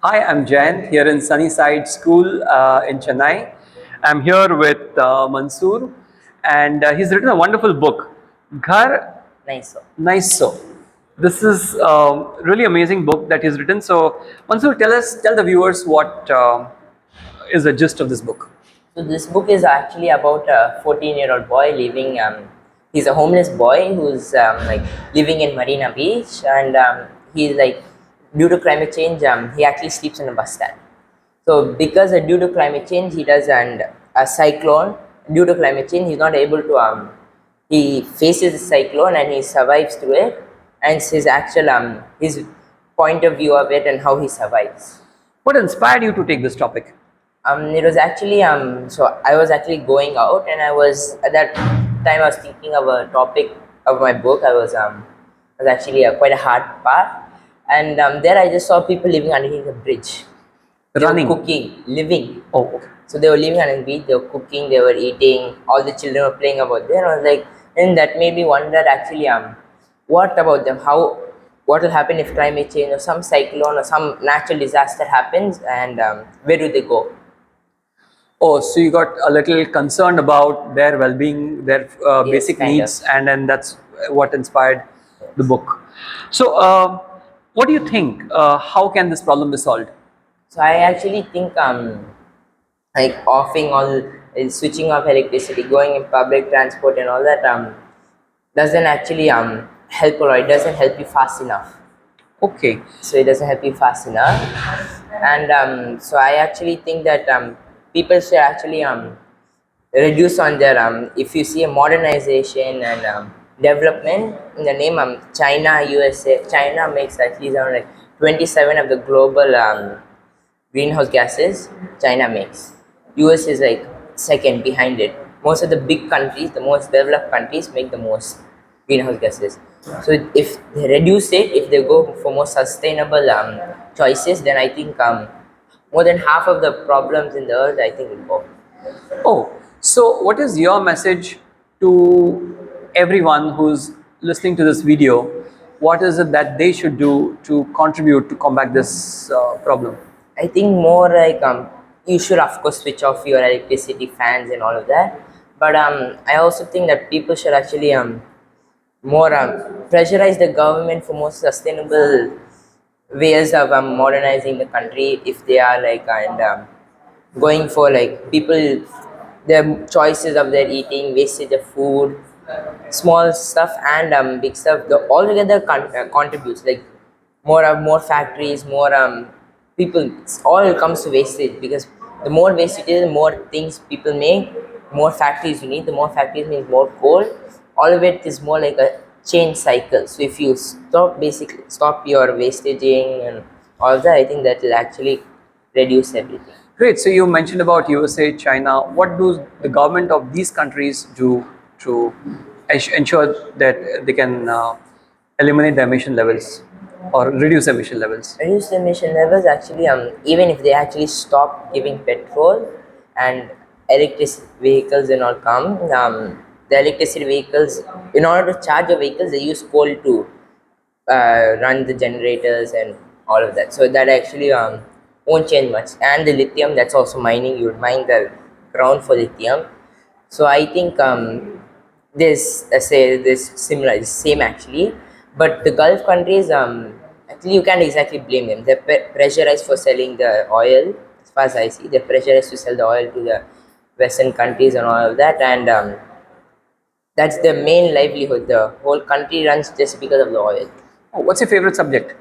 Hi, I'm Jayant here in Sunnyside School in Chennai. I'm here with Mansoor, and he's written a wonderful book, Ghar Nice. Naiso. This is really amazing book that he's written. So, Mansoor, tell the viewers what is the gist of this book. So this book is actually about a 14-year-old boy living. He's a homeless boy who's like living in Marina Beach, and he's like due to climate change, he actually sleeps in a bus stand. So because due to climate change, he does and a cyclone. Due to climate change, he's not able to he faces the cyclone and he survives through it, and it's his actual his point of view of it and how he survives. What inspired you to take this topic? It was actually so I was actually going out, and I was at that time I was thinking of a topic of my book. I was actually quite a hard part, and there I just saw people living underneath the bridge. They were Running. cooking, living. Oh, okay. So they were living underneath the beach. They were cooking. They were eating. All the children were playing about there. I was like, and that made me wonder actually what about them? What will happen if climate change or some cyclone or some natural disaster happens, and where do they go? Oh, so you got a little concerned about their well-being, their Yes, basic kind of. needs, and then that's what inspired the book. So, what do you think? How can this problem be solved? So I actually think like offing all switching off electricity, going in public transport and all that doesn't actually help, or it doesn't help you fast enough. Okay, So it doesn't help you fast enough, and so I actually think that people should actually reduce on their if you see a modernization and development in the name China, USA. China makes actually around like 27 of the global greenhouse gases. China makes. US is like second behind it. Most of the big countries, the most developed countries, make the most greenhouse gases. So if they reduce it, if they go for more sustainable choices, then I think more than half of the problems in the earth, I think, will go. oh, so what is your message to everyone who's listening to this video? What is it that they should do to contribute to combat this problem? I think more like you should of course switch off your electricity, fans and all of that. But I also think that people should actually more pressurize the government for more sustainable ways of modernizing the country, if they are like and going for like people their choices of their eating, wastage of food, small stuff and big stuff. The altogether contributes like more factories, more people. It's all comes to wastage, because the more waste it is, the more things people make, more factories you need. The more factories means more coal. All of it is more like a chain cycle. So if you stop your wastaging and all that, I think that will actually reduce everything. Great. So you mentioned about USA, China. What do the government of these countries do to ensure that they can eliminate the emission levels or reduce emission levels? Reduce emission levels actually even if they actually stop giving petrol and electric vehicles and all come, the electricity vehicles, in order to charge the vehicles, they use coal to run the generators and all of that. So that actually won't change much. And the lithium, that's also mining. You would mine the ground for lithium. So I think this say this similar, is same actually. But the Gulf countries, actually you can't exactly blame them. They're pressurized for selling the oil. As far as I see, they're pressurized to sell the oil to the Western countries and all of that, and that's the main livelihood. The whole country runs just because of the oil. Oh, what's your favorite subject?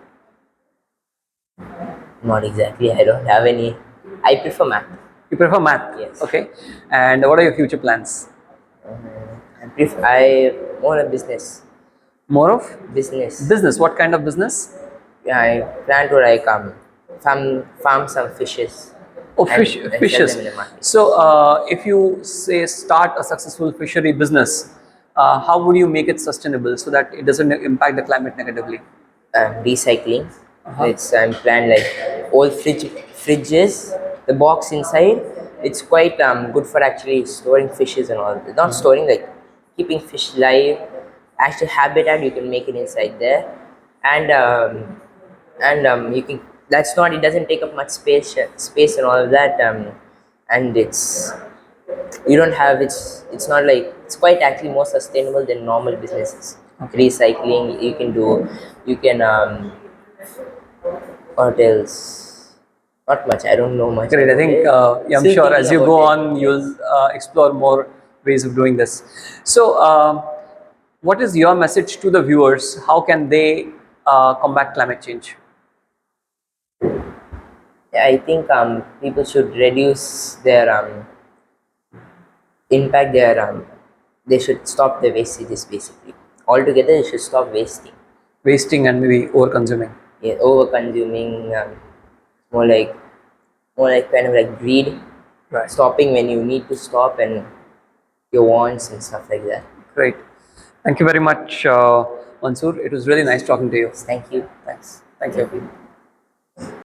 Not exactly. I don't have any. I prefer math. You prefer math? Yes. Okay. And what are your future plans? I own a business. More of Business. business. What kind of business? I plan to like farm some fishes. Oh, and, fish, and sell fishes. them in the market. So, if you say start a successful fishery business, how would you make it sustainable so that it doesn't impact the climate negatively? Recycling. Uh-huh. It's planned like old fridges. The box inside. It's quite good for actually storing fishes and all. Not storing, like keeping fish live. Actual habitat you can make it inside there, and you can that's not, it doesn't take up much space and all of that, and you don't have, it's not like, it's quite actually more sustainable than normal businesses. Okay. Recycling you can do, you can what else, not much, I don't know much Great. I about think it. yeah, I'm Still sure as thinking you about go it, on, you'll yes. explore more ways of doing this. So, what is your message to the viewers? How can they combat climate change? Yeah, I think people should reduce their impact, their they should stop the wastages basically. Altogether, they should stop wasting. Wasting and maybe over consuming. Yeah, over consuming, more like more like kind of like greed. Right. Stopping when you need to stop, and your wants and stuff like that. Great. Thank you very much, Mansoor. It was really nice talking to you. Thank you. Thanks. Thank you.